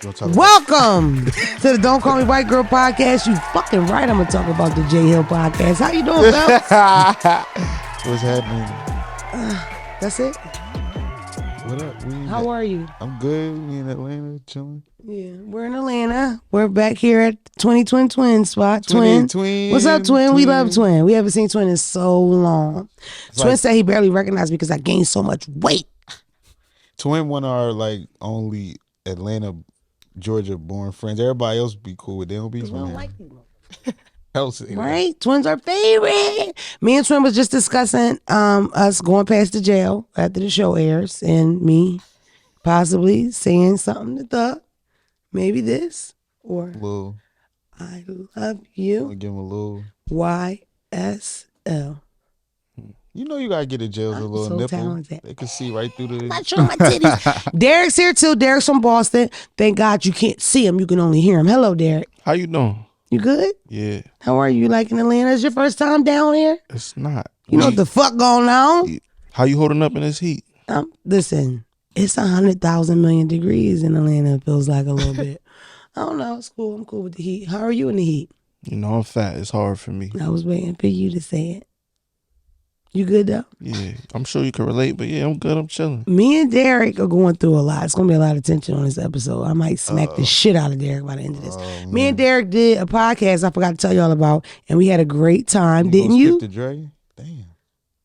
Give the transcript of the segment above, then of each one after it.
Welcome to the Don't Call Me White Girl podcast. You fucking right, I'm gonna talk about the J Hill podcast. How you doing, Phelps? What's happening? That's it. What up? How are you? I'm good. We in Atlanta chilling. Yeah, we're in Atlanta. We're back here at 20 Twin spot. Twin. What's up, Twin? We love Twin. We haven't seen Twin in so long. Twin said he barely recognized me because I gained so much weight. Twin one of our only Atlanta, Georgia born friends. Everybody else be cool with. They don't be. We don't like people. Right? Twin's our favorite. Me and Twin was just discussing us going past the jail after the show airs and me possibly saying something to Thug. Maybe this or Little. I love you. I'll give him a little YSL. You know you gotta get the jails a little so nipple. Talented. They can see right through the. I'm not showing my titties. Derek's here too. Derek's from Boston. Thank God you can't see him. You can only hear him. Hello, Derek. How you doing? You good? Yeah. How are you? Like in Atlanta? Is your first time down here? It's not. You know what the fuck going on? How you holding up in this heat? Listen, it's 100,000 million degrees in Atlanta. It feels like a little bit. I don't know. It's cool. I'm cool with the heat. How are you in the heat? You know I'm fat. It's hard for me. I was waiting for you to say it. You good though? Yeah. I'm sure you can relate, but yeah, I'm good. I'm chilling. Me and Derek are going through a lot. It's going to be a lot of tension on this episode. I might smack the shit out of Derek by the end of this. Me and Derek did a podcast I forgot to tell y'all about, and we had a great time, didn't you? Skip the Dre? Damn.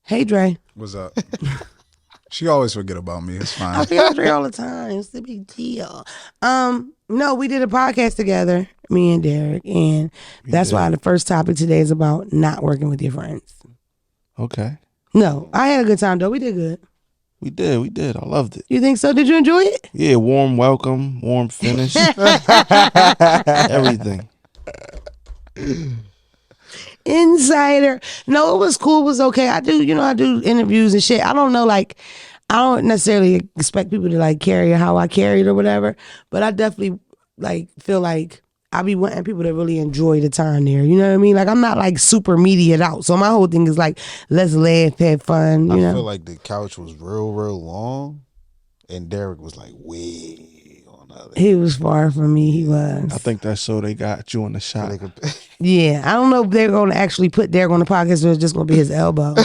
Hey, Dre. What's up? She always forget about me. It's fine. I feel Dre all the time. It's the big deal. No, we did a podcast together, me and Derek, and that's why the first topic today is about not working with your friends. Okay. No, I had a good time though. We did good. We did. I loved it. You think so? Did you enjoy it? Yeah, warm welcome, warm finish. Everything. Insider. No, it was cool. It was okay. I do interviews and shit. I don't know, I don't necessarily expect people to carry how I carried or whatever, but I definitely feel like I be wanting people to really enjoy the time there. You know what I mean? I'm not super mediated out. So my whole thing is let's laugh, have fun. You know? I feel like the couch was real long, and Derek was way on the other. He was far from me. He was. I think that's so they got you on the shot. Yeah, I don't know if they're going to actually put Derek on the podcast or it's just going to be his elbow.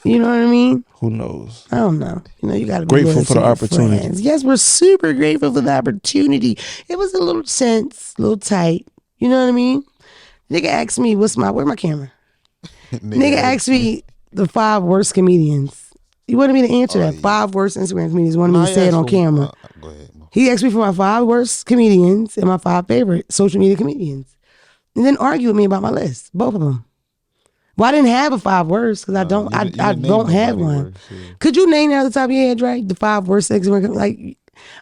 You know what I mean? Who knows? I don't know. You got to be grateful for the opportunity. Friends. Yes, we're super grateful for the opportunity. It was a little tense, a little tight. You know what I mean? Nigga asked me, where's my camera? Nigga asked me the 5 worst comedians. He wanted me to answer that. 5 worst Instagram comedians. He wanted me to say it on camera. Go ahead. He asked me for my 5 worst comedians and my 5 favorite social media comedians. And then argue with me about my list. Both of them. Well, I didn't have a 5 worst because I don't have one. Worse, yeah. Could you name that off the top of your head, Dre? The 5 worst Instagram?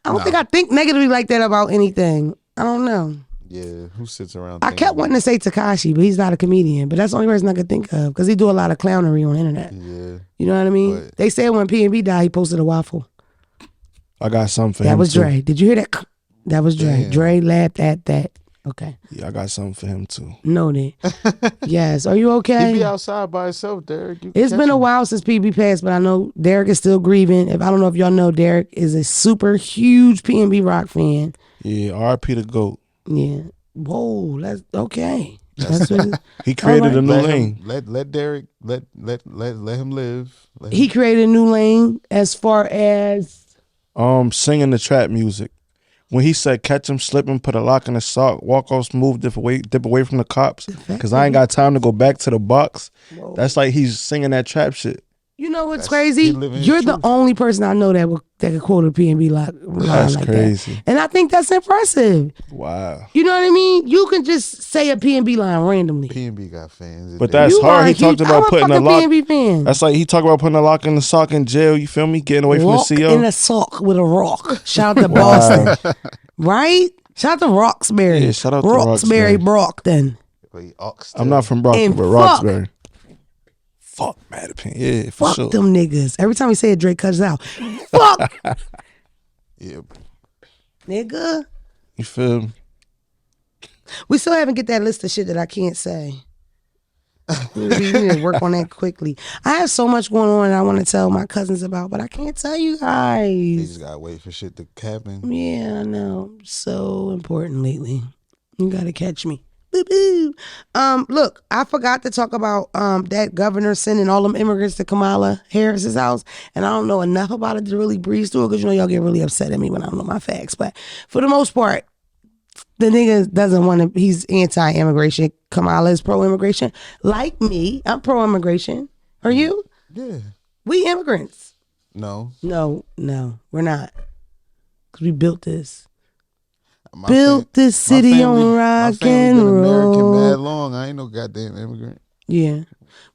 I think negatively like that about anything. I don't know. Yeah, who sits around? I kept wanting to say Tekashi, but he's not a comedian. But that's the only person I could think of because he do a lot of clownery on the internet. Yeah. You know what I mean? But they said when P&B died, he posted a waffle. I got something for him. That was too. Dre. Did you hear that? That was Dre. Damn. Dre laughed at that. Okay. Yeah, I got something for him too. Noted. Yes. Are you okay? he be outside by himself, Derek. It's been a while since PB passed, but I know Derek is still grieving. I don't know if y'all know, Derek is a super huge P&B Rock fan. Yeah, R.I.P. the GOAT. Yeah. Whoa, that's okay. That's what He created a new Let lane. him, let Derek let him live. he created a new lane as far as Singing the trap music. When he said catch him slipping, put a lock in the sock, walk off smooth, dip away from the cops, because I ainain't got time to go back to the box. Whoa. That's like he's singing that trap shit. You know what's crazy? You're the truth. only person I know that could quote a P&B line That's like crazy. that. And I think that's impressive. Wow. You know what I mean? You can just say a P&B line randomly. P&B got fans. But that's hard. He talked about putting a lock. P&B fan. That's like he talked about putting a lock in the sock in jail. You feel me? Getting away from Rock the CO. in a sock with a rock. Shout out to Boston. Right? Shout out to Roxbury. Yeah, shout out to Roxbury Roxbury. Brockton. I'm not from Brockton, And but fuck. Roxbury. Fuck, mad opinion. Yeah, for Fuck sure. them niggas. Every time we say it, Drake cuts it out. Fuck. Yeah. Nigga. You feel me? We still haven't get that list of shit that I can't say. We need to work on that quickly. I have so much going on that I want to tell my cousins about, but I can't tell you You guys. just gotta wait for shit to happen. Yeah, I know. So important lately. You gotta catch me. Boo-boo. Look, I forgot to talk about that governor sending all them immigrants to Kamala Harris's house, and I don't know enough about it to really breeze through it because y'all get really upset at me when I don't know my facts. But for the most part, the nigga doesn't want to. He's anti-immigration. Kamala is pro-immigration. Like me, I'm pro-immigration. Are you? Yeah. We immigrants. No. No, we're not. Because we built this. My Built this city on rock and been American roll. mad long. I ain't no goddamn immigrant. Yeah.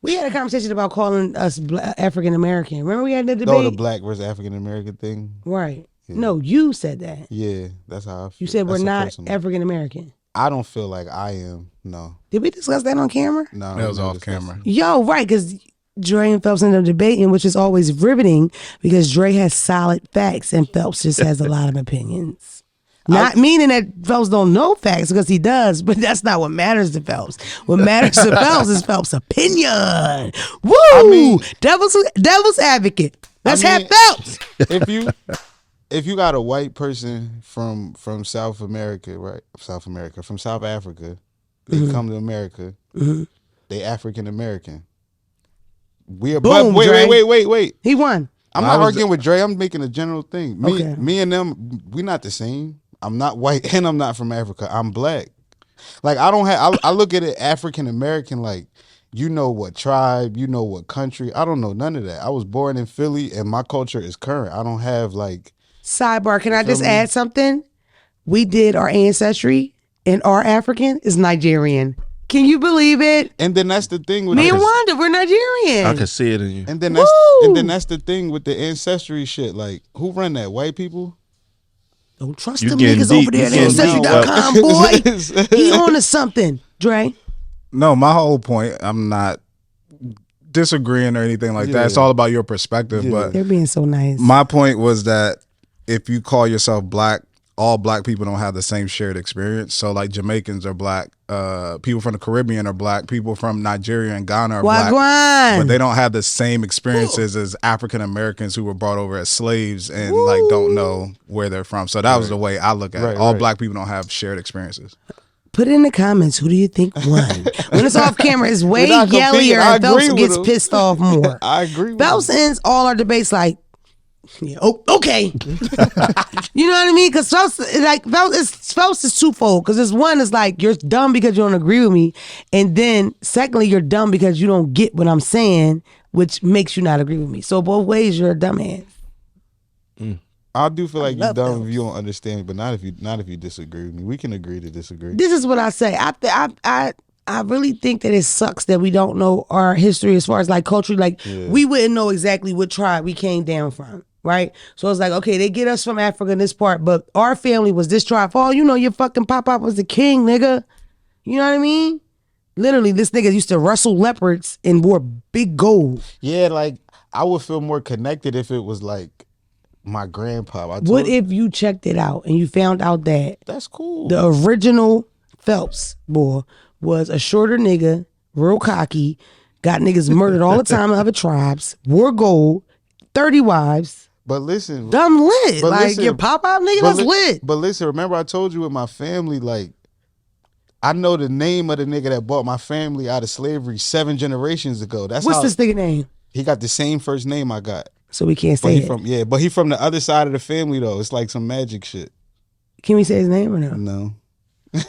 We had a conversation about calling us African American. Remember we had the debate? No, the black versus African American thing. Right. Yeah. No, you said that. Yeah, that's how I feel. You said we're That's not personal. African American. I don't feel like I am. No. Did we discuss that on camera? No. That was we never off discussed camera. it. Yo, right, because Dre and Phelps ended up debating, which is always riveting because Dre has solid facts and Phelps just has a lot of opinions. Not meaning that Phelps don't know facts because he does, but that's not what matters to Phelps. What matters to Phelps is Phelps' opinion. Woo! Devil's advocate. Let's have Phelps. If you got a white person from South America, right? From South Africa, they come to America, they African American. We are Boom, but Dre. wait. He won. I'm not arguing with Dre. I'm making a general thing. Okay. Me and them, we not the same. I'm not white and I'm not from Africa. I'm black. Like I look at it African American like you know what tribe, you know what country. I don't know none of that. I was born in Philly and my culture is current. I don't have like Sidebar, can I just me? add something? We did our ancestry and our African is Nigerian. Can you believe it? and then that's the thing with Me and this. Wanda, we're Nigerian. I can see it in you. And then that's the thing with the ancestry shit. Like who run that? White people? Don't trust You them getting niggas deep. over there at You getting Ancestry.com, boy. He on to something, Dre. No, my whole point, I'm not disagreeing or anything like that. It's all about your perspective. Yeah. But They're being so nice. my point was that if you call yourself black, all black people don't have the same shared experience. So like Jamaicans are black, people from the Caribbean are black, people from Nigeria and Ghana are black. Wagwan. But they don't have the same experiences as African Americans who were brought over as slaves and like don't know where they're from. So that was the way I look at it. All black people don't have shared experiences. Put it in the comments. Who do you think won? When it's off camera, it's way We're not competing. yellier I and Phelps agree with gets him. pissed off more. I agree with Phelps ends all our debates like, yeah, okay. You know what I mean? Because Phelps is twofold. Because this one is like, you're dumb because you don't agree with me. And then secondly, you're dumb because you don't get what I'm saying, which makes you not agree with me. So both ways, you're a dumbass. I do feel like you're love dumb those. if you don't understand, but not if you disagree with me. We can agree to disagree. This is what I say. I really think that it sucks that we don't know our history as far as like culture. Like we wouldn't know exactly what tribe we came down from, right? So it's like, okay, they get us from Africa in this part, but our family was this tribe. For all you know, your fucking pop was the king, nigga. You know what I mean? Literally, this nigga used to wrestle leopards and wore big gold. Yeah, like I would feel more connected if it was like my grandpa. What if you checked it out and you found out that That's cool. the original Phelps boy was a shorter nigga, real cocky, got niggas murdered all the time in other tribes, wore gold, 30 wives, But listen, dumb lit. But Like listen, your pop-up nigga, but that's lit. But listen, remember I told you with my family, like I know the name of the nigga that bought my family out of slavery 7 generations ago. That's What's how this nigga name? he got the same first name I got. So we can't But say it. he from the other side of the family though. It's like some magic shit. Can we say his name or no? No.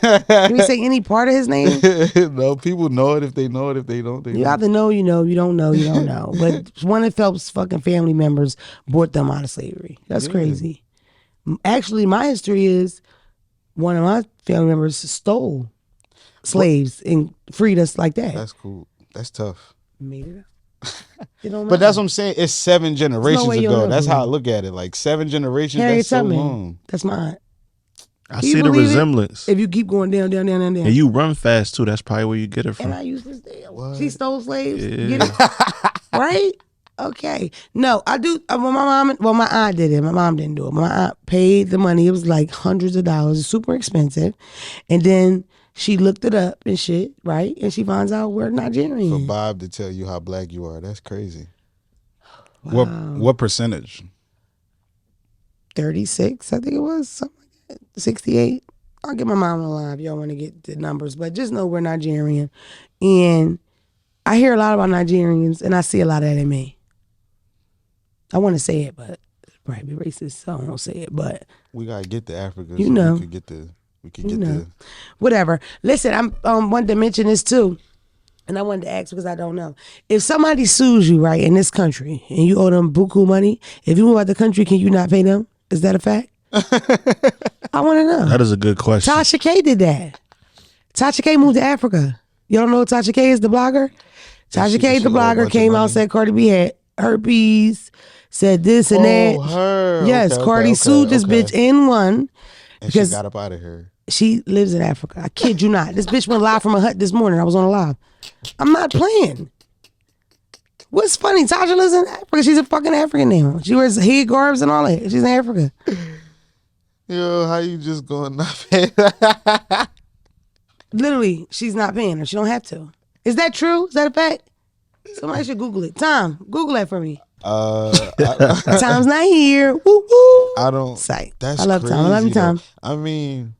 Can we say any part of his name? No, people know it. If they know it, if they don't, they You don't. either know, you know. You don't know, you don't know. But one of Phelps' fucking family members brought them out of slavery. That's crazy. Actually, my history is one of my family members stole slaves and freed us like that. That's cool. That's tough. Made it up. You don't know. But that's what I'm saying. It's 7 generations way you'll ago. know That's who. how I look at it. Like 7 generations. Harriet That's so Tubman. long. That's my aunt. I Can you see the believe it? resemblance. If you keep going down. And you run fast too. That's probably where you get it And from. I used to steal. She stole slaves. Yeah. Get it? Right? Okay. No, I do. My aunt did it. My mom didn't do it. My aunt paid the money. It was like hundreds of dollars. It's super expensive. And then She looked it up and shit, right? And she finds out we're For Nigerian. Bob to tell you how black you are, that's crazy. What percentage? 36, I think it was, something like that. 68. I'll get my mom on the line if y'all want to get the numbers, but just know we're Nigerian. And I hear a lot about Nigerians, and I see a lot of that in me. I want to say it, but it's probably racist, so I won't say it. But We gotta get to Africa. You so know. we could get the. whatever. Listen, I'm wanted to mention this too, and I wanted to ask because I don't know. If somebody sues you, right, in this country, and you owe them buku money, if you move out the country, can you not pay them? Is that a fact? I want to know. That is a good question. Tasha K did that. Tasha K moved to Africa. You don't know what Tasha K is, the blogger? Tasha K, the she owe a blogger, bunch of came out, money? said Cardi B had herpes, said this and that. Her. Yes, Okay, Cardi okay, sued this okay. bitch and won. And because- she got up out of here. She lives in Africa. I kid you not. This bitch went live from a hut this morning. I was on a live. I'm not playing. What's funny? Tasha lives in Africa. She's a fucking African now. She wears head garbs and all that. She's in Africa. Yo, how you just going not pay? Literally, she's not paying her. She don't have to. Is that true? Is that a fact? Somebody should Google it. Tom, Google that for me. Tom's not here. Woo woo. I don't. Sight. That's I love crazy, Tom. I love you, though. Tom. I mean,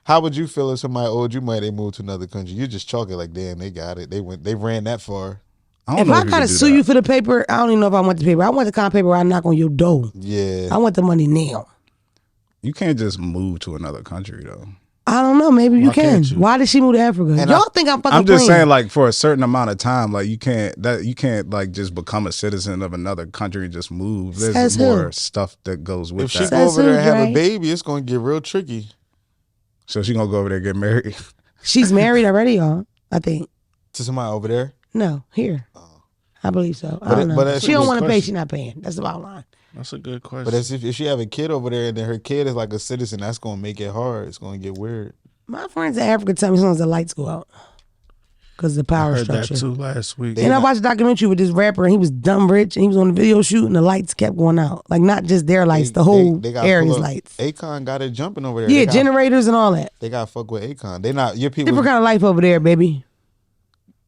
how would you feel if somebody owed you money? They moved to another country. You just chalk it like, damn, they got it. They ran that far. I don't If know I if you gotta could do sue that. you for the paper, I don't even know if I want the paper. I want the kind of paper where I knock on your door. Yeah. I want the money now. You can't just move to another country though. I don't know. Maybe you Why can. can't you? Why did she move to Africa? And Y'all think I'm fucking I'm just playing. saying, like, for a certain amount of time, like you can't like just become a citizen of another country and just move. There's Says more who? stuff that goes with If she that. go Says over there who, and have Dre? a baby, it's gonna get real tricky. So she gonna go over there and get married. She's married already, y'all. I think. To somebody over there. No, here. I believe so. I But don't it- know. but that's She a don't good want to pay. question. She not paying. That's the bottom line. That's a good question. But as if she have a kid over there and then her kid is like a citizen, that's gonna make it hard. It's gonna get weird. My friends in Africa tell me sometimes the lights go out because of the I power heard structure. that too last week. And I watched a documentary with this rapper, and he was dumb rich, and he was on the video shoot, and the lights kept going out. Like not just their lights, the whole got area's pull up. lights. Akon got it jumping over there. Yeah, They got- generators and all that. They got fuck with Akon. They not your people. Different kind of life over there, baby.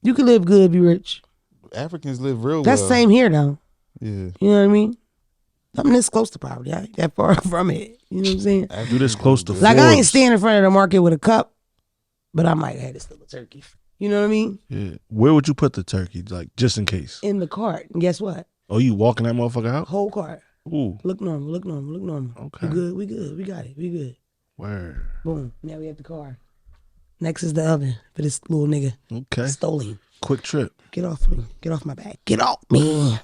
You can live good, be rich. Africans live real That's well. the same here, though. Yeah. You know what I mean? I'm this close to poverty. I ain't that far from it. You know what I'm saying? You this close to Like I ain't Forbes. standing in front of the market with a cup, but I might have this little turkey. You know what I mean? Yeah. Where would you put the turkey? Like just in case. In the cart. And guess what? Oh, you walking that motherfucker out? Whole cart. Ooh. Look normal. Look normal. Look normal. Okay. We good. We good. We got it. We good. Word. Boom. Now we have the car. Next is the oven for this little nigga. Okay. Stolen. Quick trip. Get off me. Get off my back. Get off me.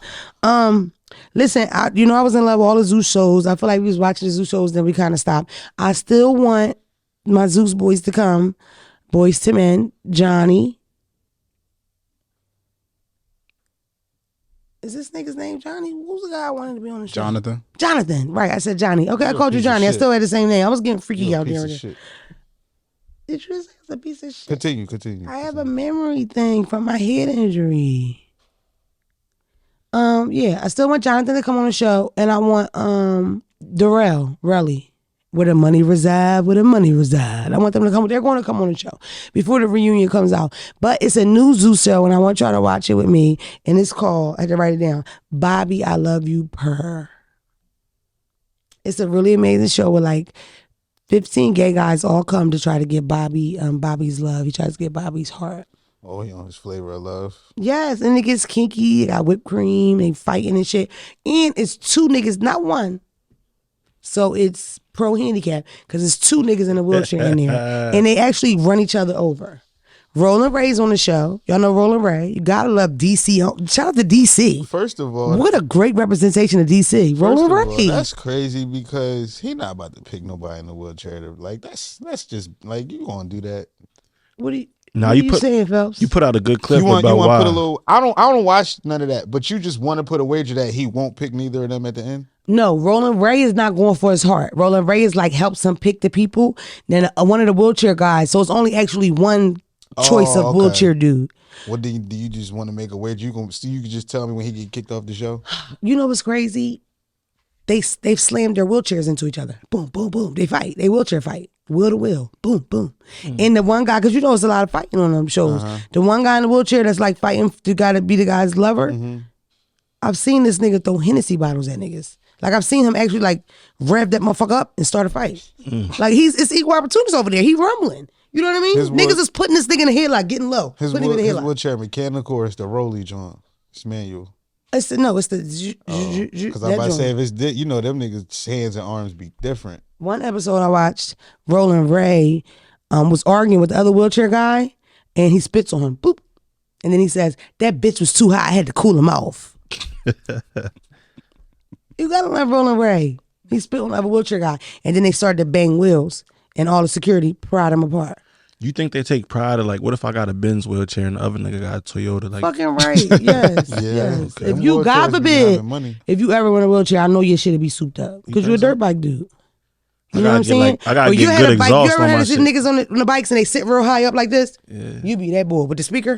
Listen, I was in love with all the Zeus shows. I feel like we was watching the Zeus shows, then we kind of stopped. I still want my Zeus boys to come. Boys to Men, Johnny. Is this nigga's name Johnny? Who's the guy I wanted to be on the show? Jonathan. Jonathan. Right, I said Johnny. Okay, I You're a called you piece of Johnny. I shit. still had the same name. I was getting freaky You a out piece there. of shit. Did you say it's a piece of shit? Continue. I have a memory thing from my head injury. Yeah, I still want Jonathan to come on the show, and I want Darrell Relly. Where the money reside, where the money reside. I want them to come. They're going to come on the show before the reunion comes out. But it's a new Zeus show, and I want y'all to watch it with me. And it's called, I had to write it down, Bobby, I Love You Per. It's a really amazing show with like 15 gay guys all come to try to get Bobby, Bobby's love. He tries to get Bobby's heart. Oh, he on his flavor of love. Yes, and it gets kinky. It got whipped cream. They fighting and shit. And it's two niggas, not one. So it's pro handicap because it's two niggas in a wheelchair in there. And they actually run each other over. Roland Ray's on the show. Y'all know Roland Ray. You gotta love DC. Shout out to DC. First of all, What a great representation of DC. first Roland of all, Ray. that's crazy because he not about to pick nobody in a wheelchair. Like that's just like you gonna do that. What are you, Now what you are you put saying, Phelps? you put out a good clip You want about why. put a little. I don't watch none of that. But you just want to put a wager that he won't pick neither of them at the end. No, Roland Ray is not going for his heart. Roland Ray is like helps him pick the people. Then one of the wheelchair guys. So it's only actually one choice of okay. wheelchair dude. What do you just want to make a wager? You can just tell me when he get kicked off the show. You know what's crazy? They've slammed their wheelchairs into each other. Boom, boom, boom. They fight. They wheelchair fight. Will to will. Boom, boom. And the one guy, because you know it's a lot of fighting on them shows. The one guy in the wheelchair that's like fighting to gotta be the guy's lover. I've seen this nigga throw Hennessy bottles at niggas. Like I've seen him actually like rev that motherfucker up and start a fight. Like it's equal opportunities over there. He rumbling. You know what I mean? Niggas is putting this nigga in the headlock, getting low. His wheelchair mechanical or it's the rolly joint? It's manual. It's the because I'm about to say if it's you know them niggas hands and arms be different. One episode I watched, Roland Ray was arguing with the other wheelchair guy, and he spits on him. Boop, and then he says that bitch was too hot. I had to cool him off. You gotta love Roland Ray. He spit on the other wheelchair guy, and then they started to bang wheels, and all the security pried him apart. You think they take pride of like, what if I got a Benz wheelchair and the other nigga got a Toyota? Like, fucking right, yes, yes. Okay. If you, God forbid, if you ever want a wheelchair, I know your shit'll be souped up because you're a dirt bike dude. You know what I'm saying? I gotta get good exhaust you ever on had my to see shit. niggas on the bikes and they sit real high up like this? Yeah. You be that boy with the speaker.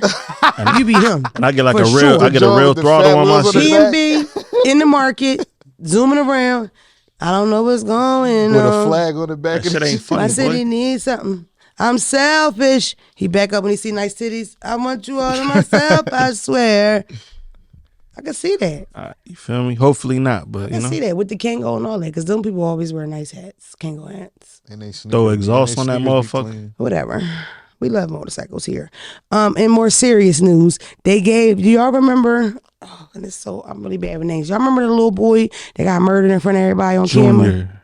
You be him. And I get like For a real, sure. I get a real throttle on my shit. B&B in the market, zooming around. I don't know what's going on. With a flag on the back. That shit ain't funny, I said he needs something. I'm selfish. He back up when he see nice titties. I want you all to myself, I swear. I can see that. You feel me? Hopefully not, but I can see that with the Kango and all that, because them people always wear nice hats, Kango hats. And they throw exhaust on that motherfucker. Whatever. We love motorcycles here. In more serious news, they gave, do y'all remember, oh, and it's so, I'm really bad with names. Y'all remember the little boy that got murdered in front of everybody on camera?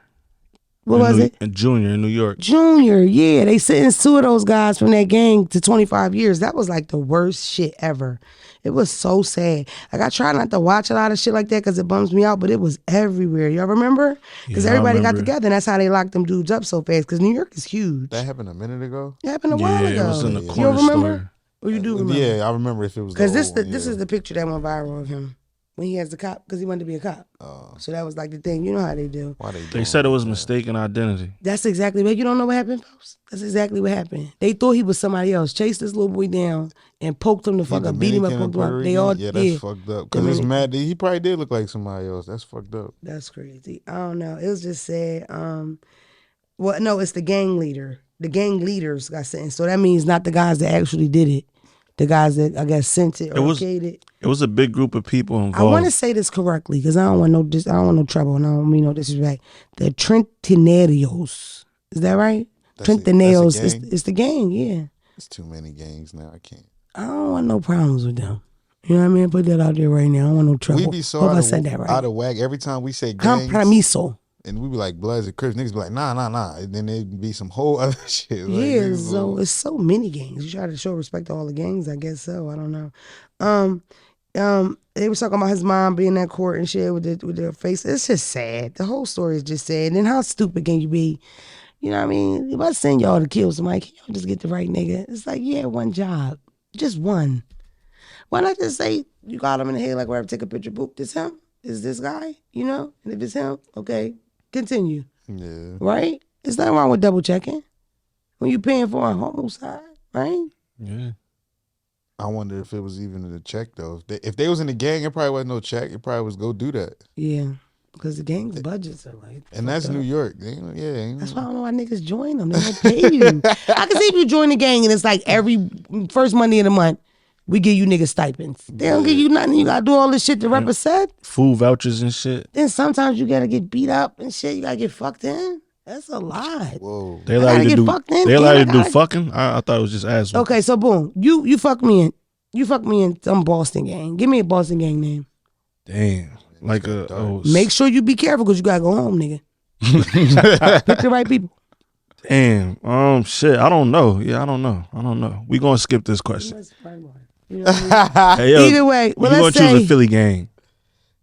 What was it? Junior in New York. Junior, yeah. They sentenced 2 of those guys from that gang to 25 years. That was like the worst shit ever. It was so sad. Like I try not to watch a lot of shit like that because it bums me out, but it was everywhere. Y'all remember? Because everybody got together and that's how they locked them dudes up so fast because New York is huge. That happened a minute ago? It happened a while ago. Yeah, it was in the You corner don't remember? store. Or you do remember? Yeah, I remember if it was because this is the picture that went viral of him when he has the cop because he wanted to be a cop. Oh. So that was like the thing. You know how they do. Why They said it was mistaken identity. That's exactly what you don't know what happened, folks. That's exactly what happened. They thought he was somebody else. Chased this little boy down and poked him the fuck up, beat him up, poked him up. They all that's fucked up. Because it's mad. He probably did look like somebody else. That's fucked up. That's crazy. I don't know. It was just sad. Well, no, it's the gang leader. The gang leaders got sentenced. So that means not the guys that actually did it. The guys that I guess sent it or okayed it. It was a big group of people involved. I want to say this correctly because I don't want no trouble and I don't mean no disrespect. The Trentenarios. Is that right? Trentenarios. It's the gang, yeah. It's too many gangs now. I can't. I don't want no problems with them. You know what I mean? Put that out there right now. I don't want no trouble. We be so out of whack every time we say gangs. Compromiso. And we be like Bloods and Crips. Niggas be like, nah. And then it'd be some whole other shit. Like, yeah, so it's so many gangs. You try to show respect to all the gangs, I guess so. I don't know. They was talking about his mom being in court and shit with their face. It's just sad. The whole story is just sad. And how stupid can you be? You know what I mean? If I send y'all to kill somebody, can y'all just get the right nigga? It's like, yeah, one job. Just one. Why not just say, you got him in the head, like, wherever, take a picture, boop, this him? Is this guy? You know? And if it's him, okay, continue. Yeah. Right? There's nothing wrong with double checking. When you paying for a homicide, right? Yeah. I wonder if it was even a check, though. If they was in the gang, it probably wasn't no check. It probably was go do that. Yeah. Because the gang's budgets are like... And that's New York. Yeah. That's why I don't know why niggas join them. They don't pay you. I can see if you join the gang and it's like every first Monday of the month, we give you niggas stipends. They don't give you nothing. You got to do all this shit to represent. Food vouchers and shit. Then sometimes you got to get beat up and shit. You got to get fucked in. That's a lot. Whoa. They allow you to do fucking? I thought it was just ass. Okay, so boom. You fuck me in. You fuck me in some Boston gang. Give me a Boston gang name. Damn. Like Make sure you be careful because you got to go home, nigga. Pick the right people. Damn. Shit. I don't know. Yeah, I don't know. We gonna skip this question. You know what I mean? Hey, yo, either way, well, you let's gonna choose say a Philly gang.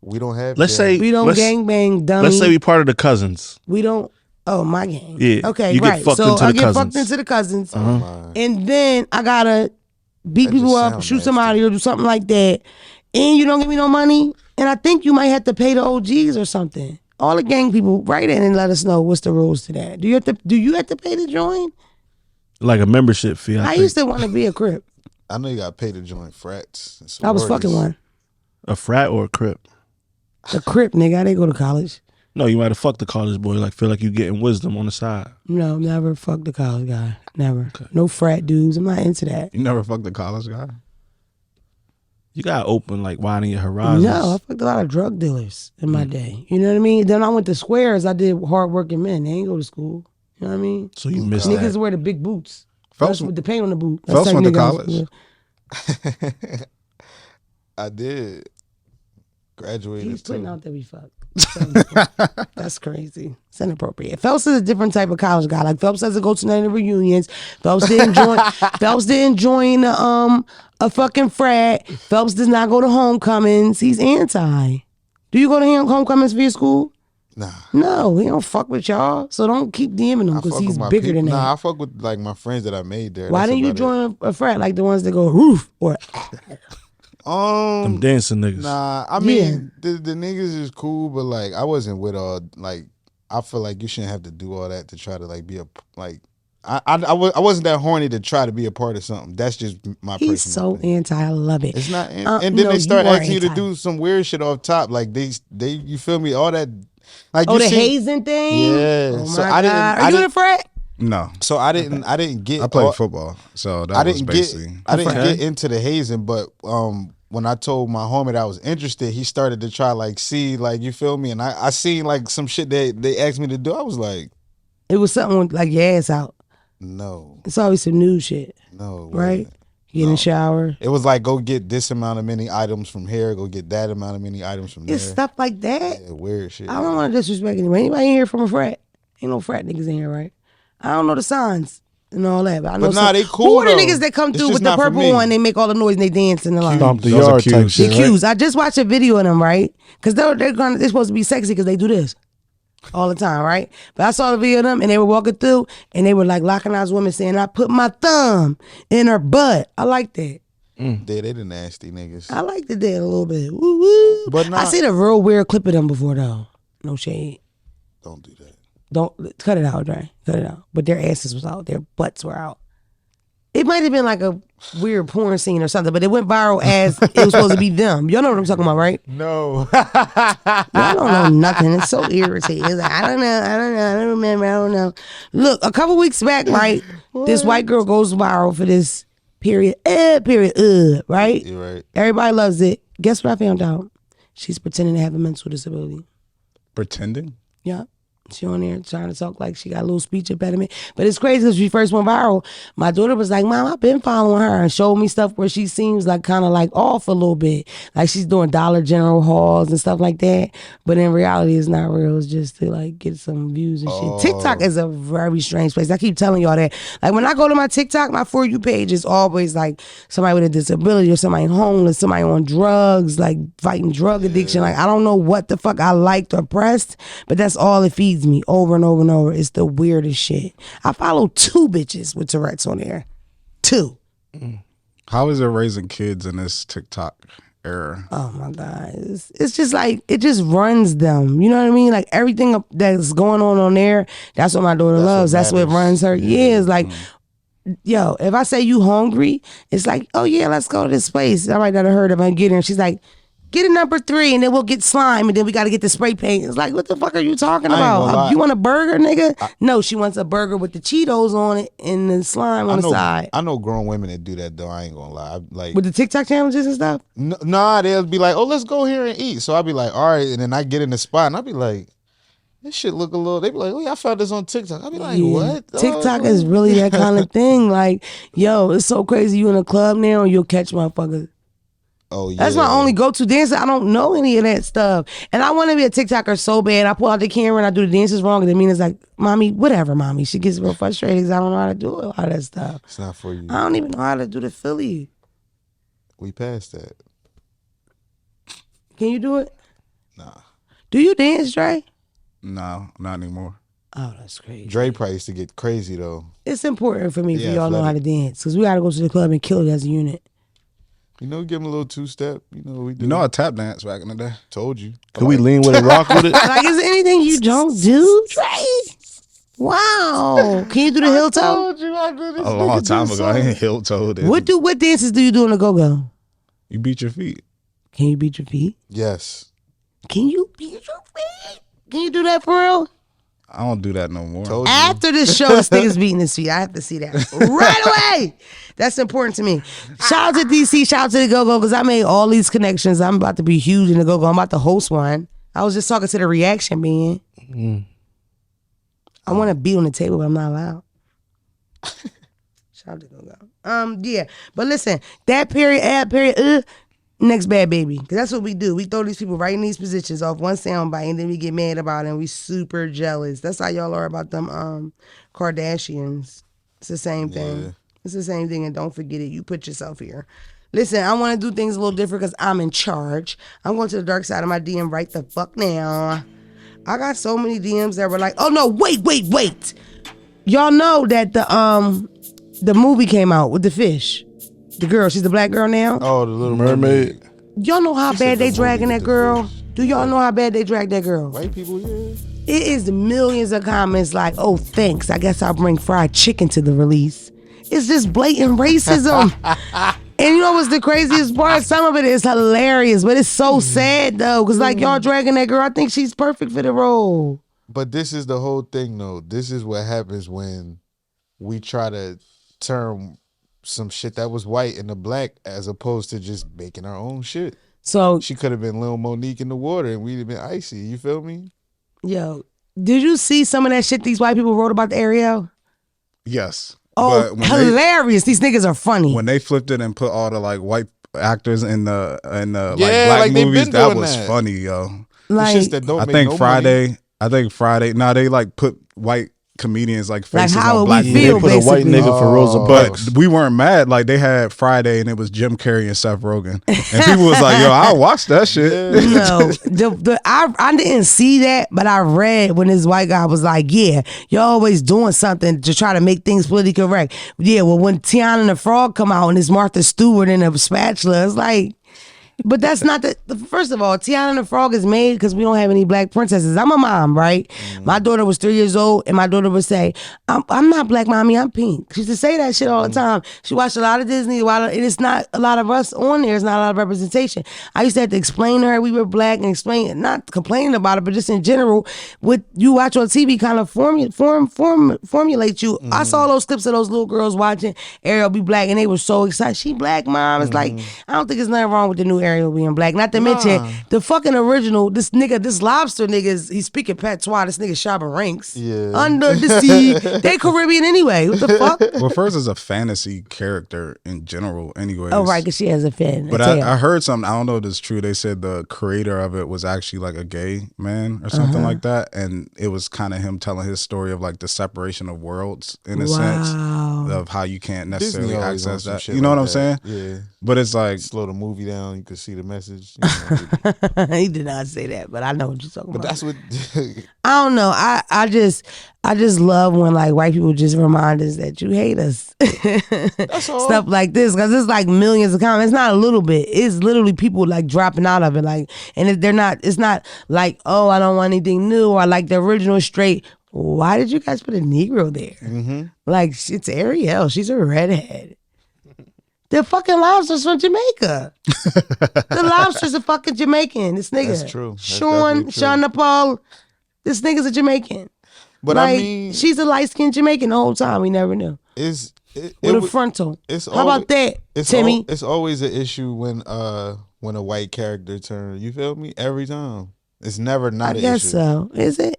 We don't have. Let's say we don't gang bang dummy. Let's say we part of the cousins. We don't. Oh, my gang. Yeah. Okay, you right. Get fucked so into I the get cousins. fucked into the cousins, Uh-huh. and then I gotta beat That people just up, sound shoot nasty. somebody, or do something like that. And you don't give me no money, and I think you might have to pay the OGs or something. All the gang people, write in and let us know what's the rules to that. Do you have to pay to join? Like a membership fee. I think. used to want to be a Crip. I know you got to pay to join frats. I was fucking one. A frat or a crip? A Crip, nigga. I didn't go to college. No, you might have fucked the college boy. Like feel like you getting wisdom on the side. No, never fucked the college guy. Never. Okay. No frat dudes. I'm not into that. You never fucked a college guy? You got open like widening your horizons. No, I fucked a lot of drug dealers in my day. You know what I mean? Then I went to Squares. I did hardworking men. They ain't go to school. You know what I mean? So you missed niggas that. wear the big boots. Phelps with the paint on the boot. Phelps went to college. I did. Graduated. He's putting out that we fucked. That's crazy. It's inappropriate. Phelps is a different type of college guy. Like Phelps doesn't go to none of the reunions. Phelps didn't join. Phelps didn't join a fucking frat. Phelps does not go to homecomings. He's anti. Do you go to homecomings for your school? Nah. No, he don't fuck with y'all. So don't keep DMing him because he's bigger than that. Nah, I fuck with like my friends that I made there. Why didn't you join a frat like the ones that go roof or? Them dancing niggas. Nah, I mean the niggas is cool, but like I wasn't with all like I feel like you shouldn't have to do all that to try to like be a like I wasn't that horny to try to be a part of something. That's just my personal He's so opinion. anti. I love it. It's not, and then they start asking you to do some weird shit off top, like they you feel me? All that, like the hazing thing. Yeah. Oh my so God. Are you in a frat? No. So I didn't get. I played football, so that was basically. I didn't get into the hazing, but when I told my homie that I was interested, he started to try like see like you feel me, and I seen like some shit that they asked me to do. I was like, it was something with, like your ass out. No, it's always some new shit. No, right? Get in the shower. It was like go get this amount of many items from here, go get that amount of many items from there. It's stuff like that. Yeah, weird shit. I don't want to disrespect anyone. Anybody in here from a frat? Ain't no frat niggas in here, right? I don't know the signs and all that, but I know. But nah, they cool. Who are the niggas that come through with the purple one? They make all the noise and they dance in the line. Stomp the yard type shit. The cues. I just watched a video of them, right? Because they're supposed to be sexy because they do this all the time, right? But I saw the video of them and they were walking through and they were like locking eyes women saying, "I put my thumb in her butt." I like that. Yeah, they the nasty niggas. I liked it there a little bit. Woo woo. But I seen a real weird clip of them before though. No shade. Don't do that. Don't cut it out, Dre. Cut it out. But their asses was out. Their butts were out. It might have been like a weird porn scene or something, but it went viral as it was supposed to be them. Y'all know what I'm talking about, right? No. Y'all don't know nothing. It's so irritating. It's like, I don't remember, I don't know. Look, a couple weeks back, right, this white girl goes viral for this period, right? You're right. Everybody loves it. Guess what I found out? She's pretending to have a mental disability. Pretending? Yeah. She on there trying to talk like she got a little speech impediment. But it's crazy because she first went viral. My daughter was like, "Mom, I've been following her," and showed me stuff where she seems like kind of like off a little bit. Like she's doing Dollar General hauls and stuff like that. But in reality, it's not real. It's just to like get some views and shit. TikTok is a very strange place. I keep telling y'all that. Like when I go to my TikTok, my For You page is always like somebody with a disability or somebody homeless, somebody on drugs, like fighting drug addiction. Like I don't know what the fuck I liked or pressed, but that's all it feeds me over and over and over. It's the weirdest shit. I follow 2 bitches with Tourette's on there. 2. How is it raising kids in this TikTok era? Oh my God. It's just like, it just runs them. You know what I mean? Like everything that's going on there, that's what my daughter loves. That's what runs her. Yeah, it's like, yo, if I say you hungry, it's like, oh yeah, let's go to this place. I might not have heard of her. Get her. And she's like, get a number 3 and then we'll get slime and then we got to get the spray paint. It's like, what the fuck are you talking about? You want a burger, nigga? No, she wants a burger with the Cheetos on it and the slime on the side. I know grown women that do that though. I ain't gonna lie. Like with the TikTok challenges and stuff? Nah, they'll be like, oh, let's go here and eat. So I'll be like, all right. And then I get in the spot and I'll be like, this shit look a little, they be like, oh yeah, I found this on TikTok. I'll be like, what? TikTok is really that kind of thing. Like, yo, it's so crazy. You in a club now and you'll catch motherfuckers. Oh, yeah. That's my only go-to dancer. I don't know any of that stuff. And I want to be a TikToker so bad. I pull out the camera and I do the dances wrong. And then Mina's like, "Mommy, whatever, mommy." She gets real frustrated because I don't know how to do all that stuff. It's not for you. I don't even know how to do the Philly. We passed that. Can you do it? Nah. Do you dance, Dre? No, not anymore. Oh, that's crazy. Dre probably used to get crazy though. It's important for me for y'all know how to dance because we got to go to the club and kill it as a unit. You know, give him a little 2-step. You know, we do. You know, I tap dance back in the day. Told you. Can we lean with it, rock with it? Like, is there anything you don't do, Dre? Wow. Can you do the heel toe? Told you I did this A long time ago, I ain't heel toed. What dances do you do on the go-go? You beat your feet. Can you beat your feet? Yes. Can you beat your feet? Can you do that for real? I don't do that no more. Told you. After this show, this nigga's beating his feet. I have to see that right away. That's important to me. Shout out to DC. Shout out to the Go-Go because I made all these connections. I'm about to be huge in the Go-Go. I'm about to host one. I was just talking to the reaction man. I want to be on the table, but I'm not allowed. Shout out to Go-Go. Yeah. But listen, that period, ad period, next bad baby. Because that's what we do. We throw these people right in these positions off one soundbite and then we get mad about it and we super jealous. That's how y'all are about them Kardashians. It's the same thing. Yeah. It's the same thing, and don't forget it. You put yourself here. Listen, I want to do things a little different because I'm in charge. I'm going to the dark side of my DM right the fuck now. I got so many DMs that were like, oh no, wait. Y'all know that the movie came out with the fish. The girl, she's the black girl now. Oh, the Little Mermaid. Y'all know how bad they dragging that girl? Do y'all know how bad they drag that girl? White people, yeah. It is millions of comments like, oh, thanks. I guess I'll bring fried chicken to the release. It's just blatant racism. And you know what's the craziest part? Some of it is hilarious, but it's so sad though. Cause like y'all dragging that girl, I think she's perfect for the role. But this is the whole thing, though. This is what happens when we try to turn some shit that was white into black as opposed to just making our own shit. So She could have been Lil Monique in the water and we'd have been icy. You feel me? yo, did you see some of that shit these white people wrote about the Ariel? Yes. Oh, But when hilarious. These niggas are funny. when they flipped it and put all the like white actors in the like Yeah, black like they movies, been that doing was that. funny, yo. Like, It's just that don't I make think no Friday. Now they like put white comedians like faces how on would black we They feel, put a white basically. nigga for Rosa But Parks. we weren't mad. Like they had Friday and it was Jim Carrey and Seth Rogen, and people was like, "Yo, I watched that shit." No, I didn't see that, but I read when this white guy was like, yeah, you're always doing something to try to make things politically correct. Yeah, well, when Tiana and the Frog come out and it's Martha Stewart and a spatula, it's like, but that's not the first of all, Tiana and the Frog is made because we don't have any black princesses. I'm a mom, right? My daughter was 3 years old and my daughter would say, I'm not black, mommy, I'm pink. She used to say that shit all the time. She watched a lot of Disney, and it's not a lot of us on there. It's not a lot of representation. I used to have to explain to her we were black and explain, not complaining about it, but just in general, what you watch on TV kind of formulate you. I saw those clips of those little girls watching Ariel be black and they were so excited. She black, mom. It's like, I don't think there's nothing wrong with the new Ariel being black. Not to mention the fucking original, this lobster nigga, he's speaking patois. This nigga shopping ranks. Yeah. Under the sea. They Caribbean anyway. What the fuck? Well, first is a fantasy character in general, anyways. Oh, right, because she has a fin. But I heard something. I don't know if it's true. They said the creator of it was actually like a gay man or something like that, and it was kind of him telling his story of like the separation of worlds in a sense of how you can't necessarily Disney always on access some that. shit You know like what I'm saying? that. Yeah. But it's like Slow the movie down. You could see the message. You know, He did not say that, but I know what you're talking but about. that's what. I don't know. I just love when like white people just remind us that you hate us. That's all. Stuff like this, because it's like millions of comments. It's not a little bit. It's literally people like dropping out of it. Like, and they're not. It's not like, oh, I don't want anything new, or like the original straight. Why did you guys put a Negro there? Like, it's Ariel. She's a redhead. The fucking lobsters from Jamaica. The lobsters are fucking Jamaican. This nigga. That's true. That's Sean definitely true. Nepal. This nigga's a Jamaican. But like, I mean, she's a light skinned Jamaican the whole time. We never knew. it With a would- frontal. it's How about that, Timmy? It's always an issue when a white character turns. You feel me? Every time. It's never not I an guess issue. so. Is it?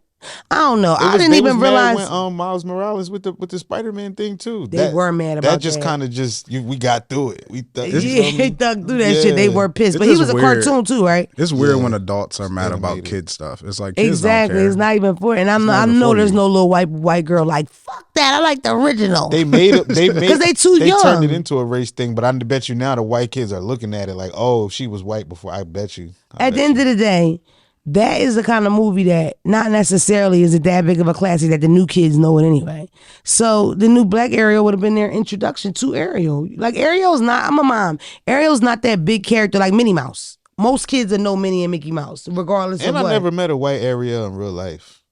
I don't know. I They didn't even was mad realize when Miles Morales with the Spider-Man thing too. they were mad about that. Just that. kind of we got through it. We Yeah, they dug through that shit. They Yeah. were pissed. It's But he just was a weird. cartoon too, right? it's weird Yeah. when adults are mad about animated. kid stuff. It's like kids Exactly. don't care. It's not even for it. And I not even know for there's you. no little white girl like, fuck that. I like the original. They made it. They made 'Cause they too They young. turned it into a race thing. But I bet you now the white kids are looking at it like, oh, she was white before. I bet you. At the end of the day, that is the kind of movie that not necessarily is it that big of a classic that the new kids know it anyway. So the new black Ariel would have been their introduction to Ariel. Like Ariel's not, I'm a mom. Ariel's not that big character like Minnie Mouse. Most kids will know Minnie and Mickey Mouse, regardless And of I what. never met a white Ariel in real life.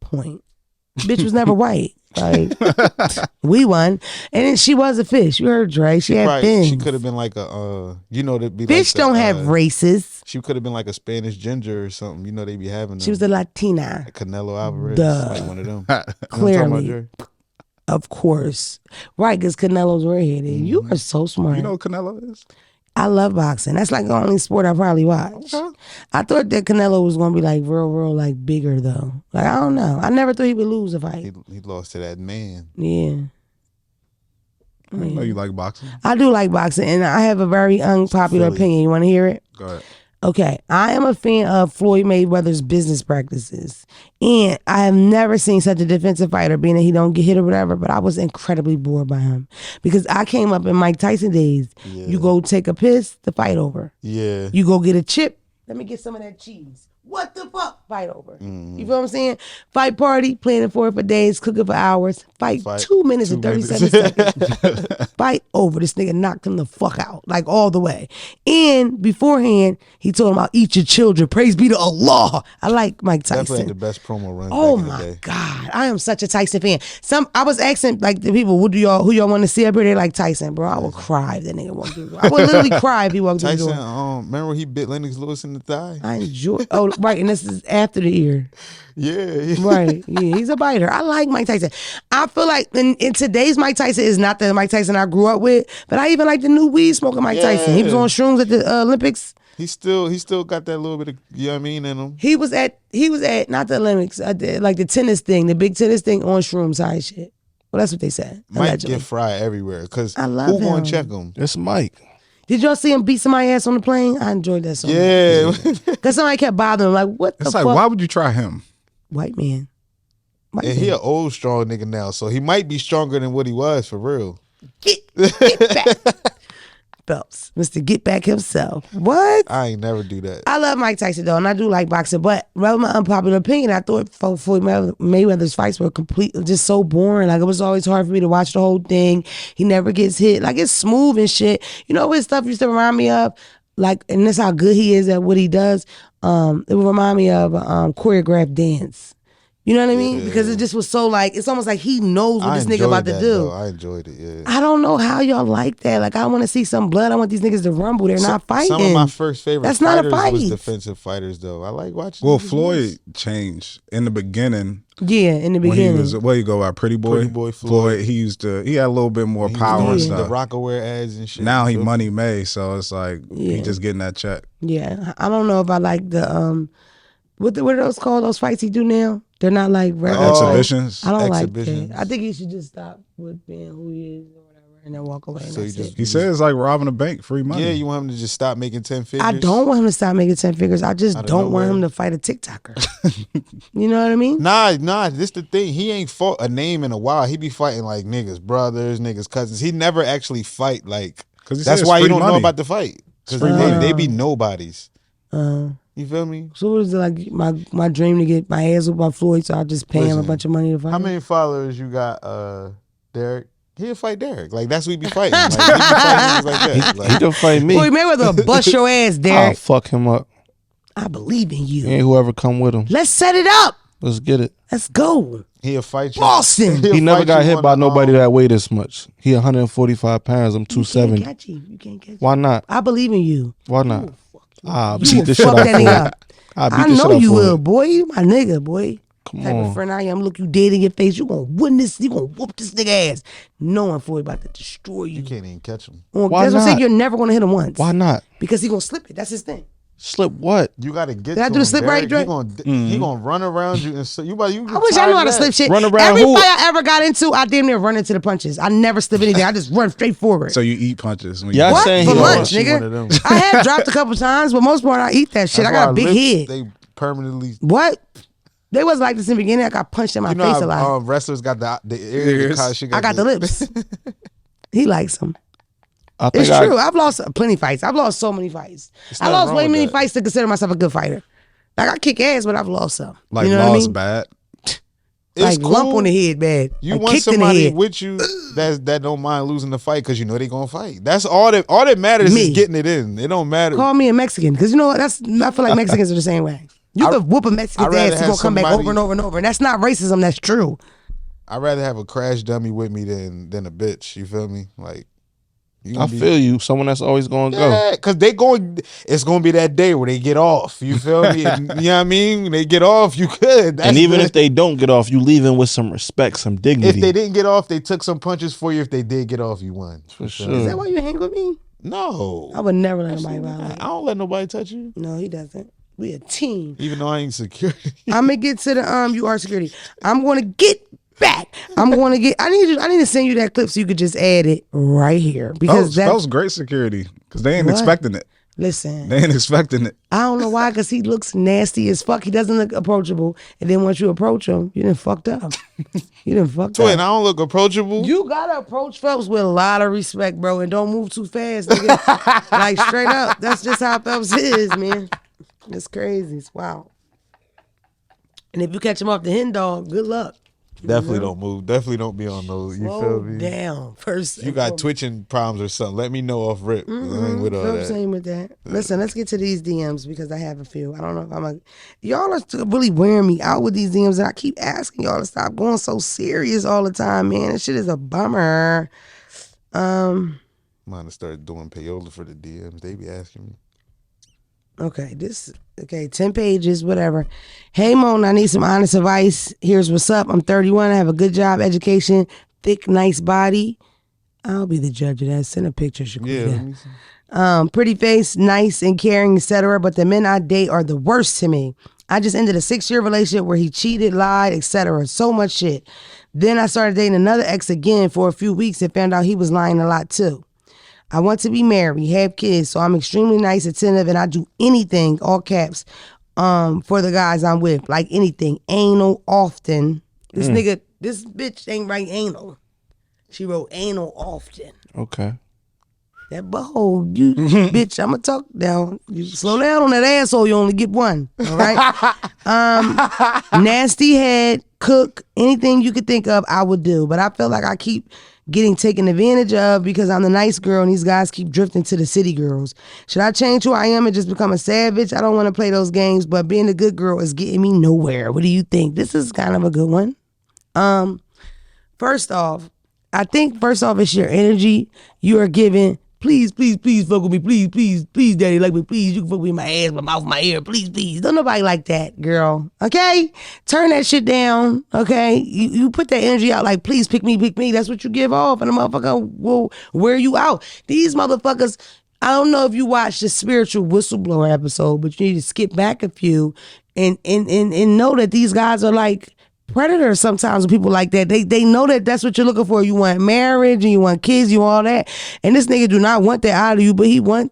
Point. Bitch was never white. Like we won. And then she was a fish. You heard Dre. She had fins. She could have been like a, you know, to be Fish like don't have races. She could have been like a Spanish ginger or something. You know they be having them. She was a Latina. Like Canelo Alvarez, Duh. like one of them. You know what I'm talking Clearly. about, Jerry? Of course. Right, because Canelo's redheaded. You are so smart. You know what Canelo is? I love boxing. That's like the only sport I probably watch. Okay. I thought that Canelo was going to be like real, like bigger though. Like, I don't know. I never thought he would lose a fight. He lost to that man. Yeah. I know you like boxing. I do like boxing, and I have a very unpopular Philly. opinion. You want to hear it? Go ahead. Okay, I am a fan of Floyd Mayweather's business practices, and I have never seen such a defensive fighter, being that he don't get hit or whatever, but I was incredibly bored by him because I came up in Mike Tyson days. Yeah. You go take a piss, the fight over. Yeah. You go get a chip, let me get some of that cheese. What the fuck? Fight over. You feel what I'm saying? Fight party, planning for it for days, cooking for hours. Fight 2 minutes and 37 seconds. Fight over. This nigga knocked him the fuck out, like all the way. And beforehand, he told him, I'll eat your children. Praise be to Allah. I like Mike Tyson. Definitely the best promo run Oh back in the my day. God. I am such a Tyson fan. I was asking like the people, who y'all want to see up here? They like Tyson, bro. I would cry if that nigga walked through the door. I would literally cry if he walked through the Tyson, door. remember when he bit Lennox Lewis in the thigh? I enjoy. Oh, right, and this is after the ear. Yeah. Right. Yeah, he's a biter. I like Mike Tyson. I feel like in today's Mike Tyson is not the Mike Tyson I grew up with, but I even like the new weed smoking Mike Tyson. He was on shrooms at the Olympics. He still got that little bit of, you know what I mean, in him. He was at not the Olympics, like the tennis thing, the big tennis thing on shrooms high shit. Well, that's what they said. Mike Allegedly. get fried everywhere because I love who gonna him. check him? It's Mike. Did y'all see him beat somebody's ass on the plane? I enjoyed that so much. Yeah. Because somebody kept bothering him, like, what the It's fuck? like, why would you try him? White man. White And man. he an old strong nigga now, so he might be stronger than what he was for real. Get back. Phelps, Mr. Get Back himself. What? I ain't never do that. I love Mike Tyson though, and I do like boxing. But rather my unpopular opinion, I thought Floyd Mayweather's fights were just so boring. Like it was always hard for me to watch the whole thing. He never gets hit. Like it's smooth and shit. You know what his stuff used to remind me of? Like, and that's how good he is at what he does. It would remind me of choreographed dance. You know what I mean? Yeah. Because it just was so like, it's almost like he knows what this nigga about to do. Though. I enjoyed it, yeah. I don't know how y'all like that. Like, I want to see some blood. I want these niggas to rumble. They're not fighting. Some of my first favorite That's not a fighters fight. was defensive fighters, though. I like watching. Well, these Floyd changed in the beginning. Yeah, in the When beginning. he was, what you go by, Pretty Boy? Pretty Boy Floyd. He had a little bit more He was power and doing the stuff. Rockaware ads and shit. Now he You feel me? money made, so it's like Yeah. he just getting that check. Yeah, I don't know if I like the what are those called? Those fights he do now? They're not like regular Exhibitions. I don't like Exhibitions. that. I think he should just stop with being who he is or whatever, and then walk away. And So you that's just- it. He said it's like robbing a bank, free money. Yeah, you want him to just stop making 10 figures? I don't want him to stop making 10 figures. I just Out of don't want nowhere. him to fight a TikToker. You know what I mean? Nah, this the thing. He ain't fought a name in a while. He be fighting like niggas brothers, niggas cousins. He never actually fight like, 'Cause he said that's it's why you free don't know money. about the fight. Because free money. they be nobodies. Uh, You feel me? so what is it like my dream to get my ass whooped by Floyd? So I just pay him a Listen, bunch of money to fight. How him? many followers you got, Derek? He'll fight Derek. Like, that's what he be fighting. Like, he be fighting niggas like that. He Like, can fight me. Floyd Mayweather will bust your ass, I'll Derek. fuck him up. I believe in you. And whoever come with him. Let's set it up. Let's get it. Let's go. he'll fight you. Boston. He'll He never fight got you hit on by a, nobody that weigh this much. He 145 pounds. I'm You can't 270. catch him. You can't catch him. Why not? I believe in you. Why not? I'll You beat will the shit fuck out that for nigga it. up. I'll beat I the shit know out you for will, it. boy. You my nigga, boy. Come Type of on. friend I am. Look you dead in your face. You gonna win this. You gonna whoop this nigga ass, knowing Floyd about to destroy you. You can't even catch him. Well, Why that's what I'm saying. not? You're never gonna hit him once. Why not? Because he gonna slip it. That's his thing. Slip what? You got to get Did I to do the him, slip right, Derek. Dre? He gonna run around you and so you I wish I knew how to slip shit. Run around Every who? fight I ever got into, I damn near run into the punches. I never slip anything. I just run straight forward. So you eat punches. When Yeah, you what? saying For he lunch, She one of nigga. them. I have dropped a couple times, but most part I eat that shit. I got a big head. They permanently. What? They wasn't like this in the beginning. I got punched in my You know face a lot. how wrestlers got the ears. I got the lips. He likes them. I think It's true. I've lost plenty of fights. I've lost so many fights. I nothing lost wrong way with many that. fights to consider myself a good fighter. Like I kick ass, but I've lost some. like you know what I lost mean? bad. It's Like cool. lump on the head, bad. You like, want kicked in the somebody head. with you that don't mind losing the fight because you know they gonna fight. That's all that matters Me. is getting it in. It don't matter. Call me a Mexican, because you know what? I feel like Mexicans are the same way. You could whoop a Mexican's I'd rather ass, he's have gonna come back somebody- over and over and over, and that's not racism. That's true. I'd rather have a crash dummy with me than a bitch. You feel me? Like I feel you. Someone that's always going to go. Yeah, because it's going to be that day where they get off. You feel me? And, you know what I mean? When they get off, you could. And even if they don't get off, you leaving with some respect, some dignity. If they didn't get off, they took some punches for you. If they did get off, you won. For sure. Is that why you hang with me? No. I would never let nobody violate. I don't let nobody touch you. No, he doesn't. We a team. Even though I ain't security. I'm gonna get to the you are security. I'm gonna get back. I need to send you that clip so you could just add it right here. Because that was great security. Because they ain't expecting it. Listen. They ain't expecting it. I don't know why, because he looks nasty as fuck. He doesn't look approachable. And then once you approach him, you done fucked up. You done fucked Twin, up. I don't look approachable. You gotta approach Phelps with a lot of respect, bro, and don't move too fast, nigga. Like, straight up. That's just how Phelps is, man. It's crazy. It's wild. And if you catch him off the hen dog, good luck. Definitely don't move. Definitely don't be on those. You feel me? Down first. You got twitching problems or something. Let me know off rip. I ain't with all that. Same with that. Listen, let's get to these DMs because I have a few. I don't know if I'm y'all are really wearing me out with these DMs, and I keep asking y'all to stop going so serious all the time, man. This shit is a bummer. Mine to start doing payola for the DMs. They be asking me. Okay, 10 pages, whatever. Hey, Mon, I need some honest advice. Here's what's up. I'm 31. I have a good job, education, thick, nice body. I'll be the judge of that. Send a picture, Shaquita. Yeah. Pretty face, nice and caring, etc. But the men I date are the worst to me. I just ended a 6-year relationship where he cheated, lied, etc. So much shit. Then I started dating another ex again for a few weeks and found out he was lying a lot too. I want to be married, have kids, so I'm extremely nice, attentive, and I do anything, all caps, for the guys I'm with. Like anything. Anal often. This bitch ain't write anal. She wrote anal often. Okay. That butthole, you bitch, I'ma talk down. You slow down on that asshole, you only get one. All right? Nasty head, cook, anything you could think of, I would do. But I feel like I keep getting taken advantage of because I'm the nice girl and these guys keep drifting to the city girls. Should I change who I am and just become a savage? I don't want to play those games, but being a good girl is getting me nowhere. What do you think? This is kind of a good one. First off, it's your energy you are giving. Please, please, please fuck with me. Please, please, please, daddy, like me. Please, you can fuck with my ass, my mouth, my ear. Please, please. Don't nobody like that, girl. Okay? Turn that shit down, okay? You put that energy out like, please pick me. That's what you give off, and the motherfucker will wear you out. These motherfuckers, I don't know if you watched the spiritual whistleblower episode, but you need to skip back a few and know that these guys are like predators sometimes with people like that. They know that that's what you're looking for. You want marriage and you want kids, you want all that. And this nigga do not want that out of you, but he want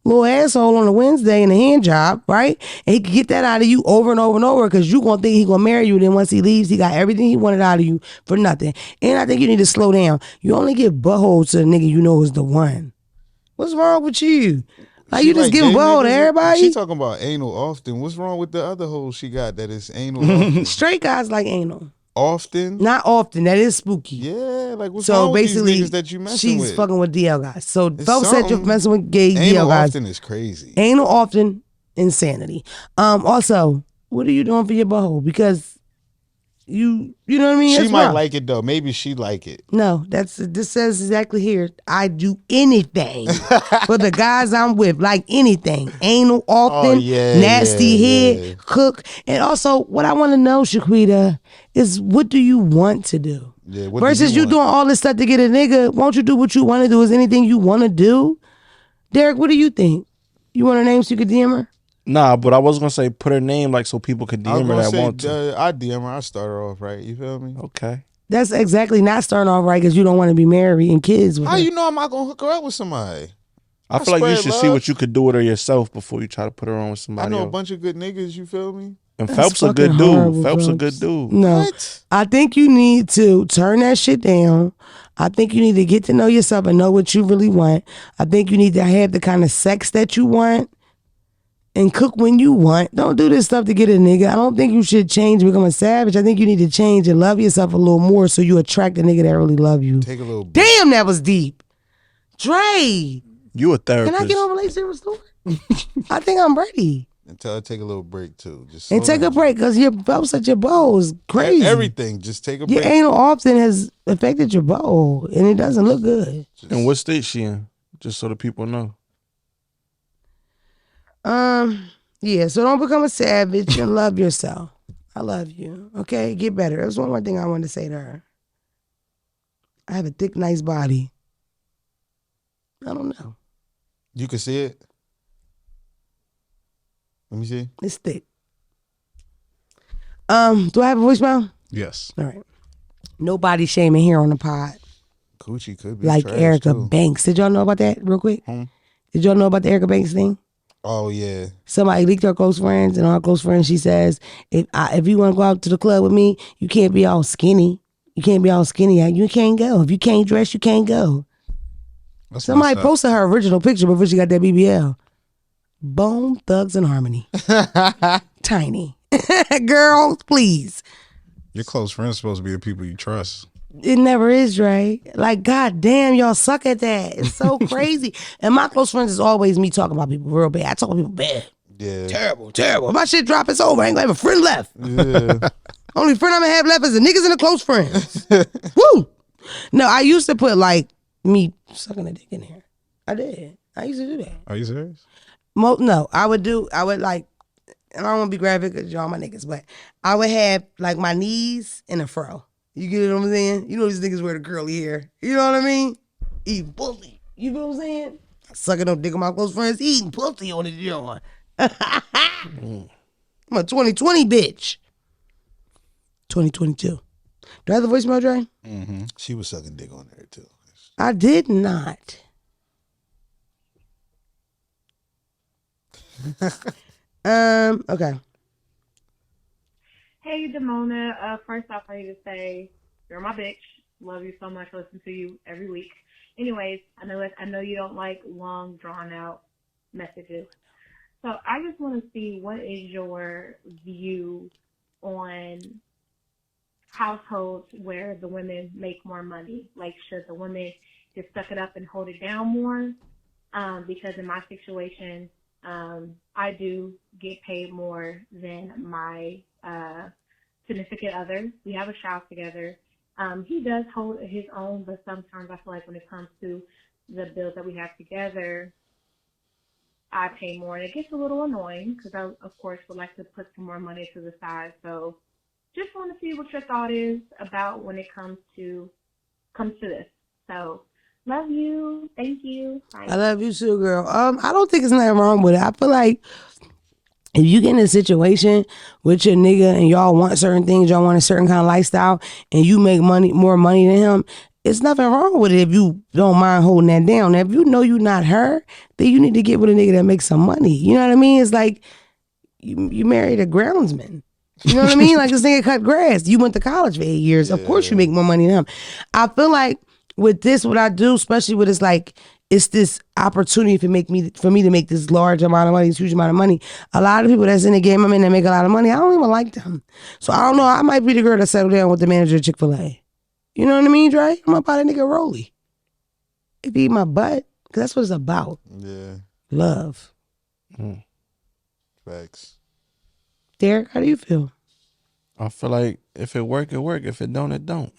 little asshole on a Wednesday and a hand job, right? And he can get that out of you over and over and over because you gonna think he gonna marry you. Then once he leaves, he got everything he wanted out of you for nothing. And I think you need to slow down. You only give buttholes to the nigga you know is the one. What's wrong with you? Like, you just giving butthole to everybody? She talking about anal often. What's wrong with the other hole she got that is anal often? Straight guys like anal. Often? Not often. That is spooky. Yeah, like what's wrong with these niggas that you messing with? She's fucking with DL guys. So folks said you're messing with gay DL guys. Anal often is crazy. Anal often, insanity. Also, what are you doing for your butthole? Because you know what I mean? She That's might rough. like it though. Maybe she like it. No, this says exactly here. I do anything for the guys I'm with, like anything. Anal often, nasty head, cook. And also, what I want to know, Shaquita, is what do you want to do? Yeah, what versus do you you doing all this stuff to get a nigga. Won't you do what you want to do? Is anything you want to do? Derek, what do you think? You want her name so you could DM her? Nah, but I was gonna say put her name like so people could DM her that want to. I DM her. I start her off right. You feel me? Okay. That's exactly not starting off right because you don't want to be married and kids with How her. you know I'm not gonna hook her up with somebody? I feel like you should see what you could do with her yourself before you try to put her on with somebody I know else. a bunch of good niggas. You feel me? And That's Phelps a good horrible, dude. Phelps a Phelps. good dude. No, What? I think you need to turn that shit down. I think you need to get to know yourself and know what you really want. I think you need to have the kind of sex that you want and cook when you want. Don't do this stuff to get a nigga. I don't think you should change and become a savage. I think you need to change and love yourself a little more so you attract a nigga that really love you. Take a little bit. Damn, that was deep. Dre, You a therapist. can I get on relationship restore? I think I'm ready. tell her take a little break too. Just And slow take a down. break because your bows at your bow is crazy. Everything. Just take a Your break. anal often has affected your bow, and it doesn't look good. And what state she in? Just so the people know. Yeah, so don't become a savage and love yourself. I love you. Okay, get better. That was one more thing I wanted to say to her. I have a thick, nice body. I don't know. You can see it. Let me see. It's thick. Do I have a voicemail? Yes. All right. No body shaming here on the pod. Coochie could be Like trash, Erica too. Banks. Did y'all know about that real quick? Did y'all know about the Erica Banks thing? Oh yeah. Somebody leaked her close friends, and our close friend, she says, if you want to go out to the club with me, you can't be all skinny. You can't be all skinny. You can't go. If you can't dress, you can't go. That's Somebody messed up. posted her original picture before she got that BBL. Bone Thugs and Harmony. Tiny. Girls, please. Your close friends supposed to be the people you trust. It never is, right? Like, god damn, y'all suck at that. It's so crazy. And my close friends is always me talking about people real bad. I talk about people bad. Yeah. Terrible, terrible. If my shit drop, it's over. I ain't gonna have a friend left. Yeah. Only friend I'm gonna have left is the niggas and the close friends. Woo! No, I used to put like me sucking a dick in here. I did. I used to do that. Are you serious? No, I would like, and I don't want to be graphic because y'all my niggas, but I would have like my knees in a fro. You get what I'm saying? You know these niggas wear the curly hair. You know what I mean? Eating pussy. You know what I'm saying? Sucking no dick on my close friends, eating pussy on the joint. I'm a 2020 bitch. 2022. Do I have the voicemail, Dre? Mm-hmm. She was sucking dick on there too. I did not. Okay. Hey, Damona. First off, I need to say you're my bitch. Love you so much. Listen to you every week. Anyways, I know you don't like long, drawn out messages. So I just want to see what is your view on households where the women make more money? Like, should the women just suck it up and hold it down more? Because in my situation, I do get paid more than my significant other. We have a child together. He does hold his own, but sometimes I feel like when it comes to the bills that we have together, I pay more. And it gets a little annoying because I, of course, would like to put some more money to the side. So just want to see what your thought is about when it comes to this. So love you. Thank you. Bye. I love you too, girl. I don't think there's nothing wrong with it. I feel like if you get in a situation with your nigga and y'all want certain things, y'all want a certain kind of lifestyle, and you make more money than him, it's nothing wrong with it if you don't mind holding that down. Now, if you know you're not her, then you need to get with a nigga that makes some money. You know what I mean? It's like you married a groundsman. You know what I mean? Like this nigga cut grass. You went to college for 8 years. Of course you make more money than him. I feel like with this, what I do, especially with it's this opportunity for me to make this large amount of money, this huge amount of money. A lot of people that's in the game I'm in that make a lot of money, I don't even like them. So I don't know. I might be the girl that settle down with the manager of Chick-fil-A. You know what I mean, Dre? I'm gonna buy that nigga Rolly. If he eat my butt, because that's what it's about. Yeah. Love. Facts. Derek, how do you feel? I feel like if it work, it work. If it don't, it don't.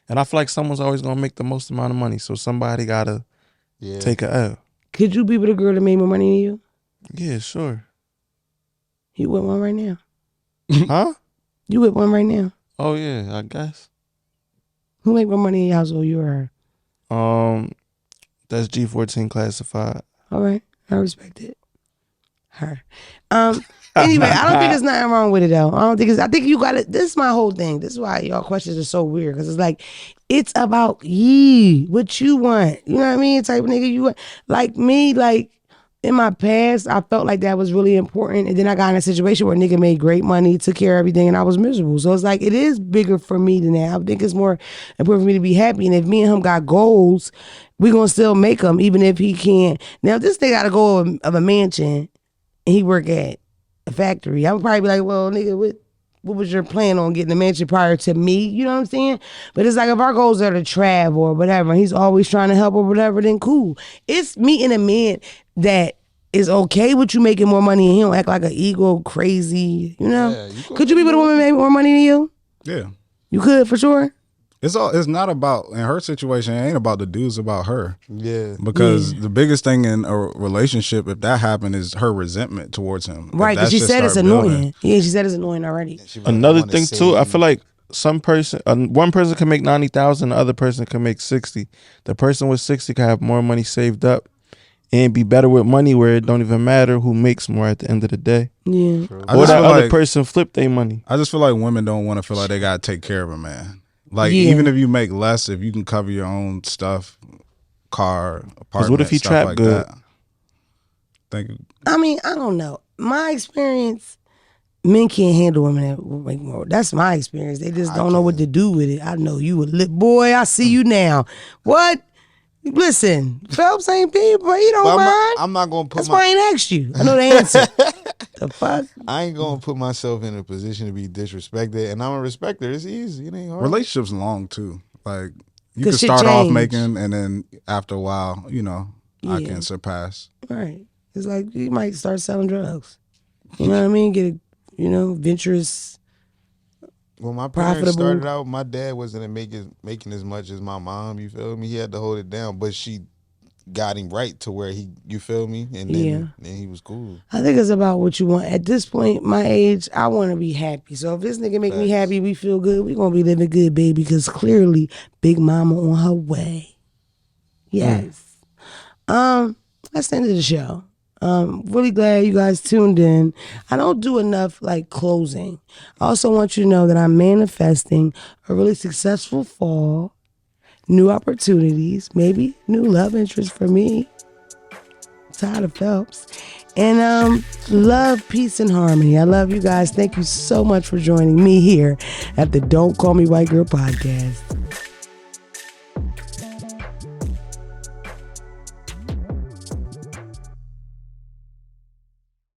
And I feel like someone's always gonna make the most amount of money, so somebody gotta take a L. Could you be with a girl that made more money than you? Yeah, sure. You with one right now? Huh? You with one right now? Oh yeah, I guess. Who make more money in your household, you or her? That's G14 classified. All right, I respect it. Her. Anyway, I don't think there's nothing wrong with it though. I think you got it. This is my whole thing. This is why y'all questions are so weird, because it's like it's about what you want. You know what I mean? Type of nigga you want. Like me, like in my past, I felt like that was really important, and then I got in a situation where a nigga made great money, took care of everything, and I was miserable. So it's like it is bigger for me than that. I think it's more important for me to be happy. And if me and him got goals, we gonna still make them, even if he can't. Now, if this nigga got a goal of a mansion, and he work at a factory, I would probably be like, well, nigga, what was your plan on getting a mansion prior to me? You know what I'm saying? But it's like if our goals are to travel or whatever, and he's always trying to help or whatever, then cool. It's meeting a man that is okay with you making more money and he don't act like an ego crazy, you know? Yeah, Could you be with a woman that make more money than you? Yeah. You could, for sure. It's not about, in her situation, it ain't about the dudes, about her. Yeah. Because the biggest thing in a relationship, if that happened, is her resentment towards him. Right, because she said it's annoying. Yeah, she said it's annoying already. Another thing too, I feel like one person can make 90,000, the other person can make 60. The person with 60 can have more money saved up and be better with money, where it don't even matter who makes more at the end of the day. Yeah. Or that other person flip their money. I just feel like women don't want to feel like they gotta take care of a man. Like even if you make less, if you can cover your own stuff, car, apartment, what if he stuff trap like good? That. I mean, I don't know. My experience, men can't handle women that make more. That's my experience. They just don't know what to do with it. I know you a lit boy. I see you now. What? Listen, Phelps ain't people. He don't mind. I'm not gonna put. That's why I ain't asked you. I know the answer. The fuck? I ain't gonna put myself in a position to be disrespected, and I'm a respecter. It's easy. It ain't hard. Relationships long too. Like you can 'Cause shit start off change. making, and then after a while, I can surpass. Right. It's like you might start selling drugs. You know what I mean? Get a, venturous. When my parents Profitable. started out, my dad wasn't making as much as my mom. You feel me? He had to hold it down, but she got him right to where you feel me, and then he was cool. I think it's about what you want. At this point, my age, I want to be happy. So if this nigga make me happy, we feel good, we gonna be living good, baby. Because clearly, Big Mama on her way. Yes. That's the end of the show. Really glad you guys tuned in. I don't do enough like closing. I also want you to know that I'm manifesting a really successful fall, new opportunities, maybe new love interest for me. Tired of Phelps. And love, peace, and harmony. I love you guys. Thank you so much for joining me here at the Don't Call Me White Girl podcast.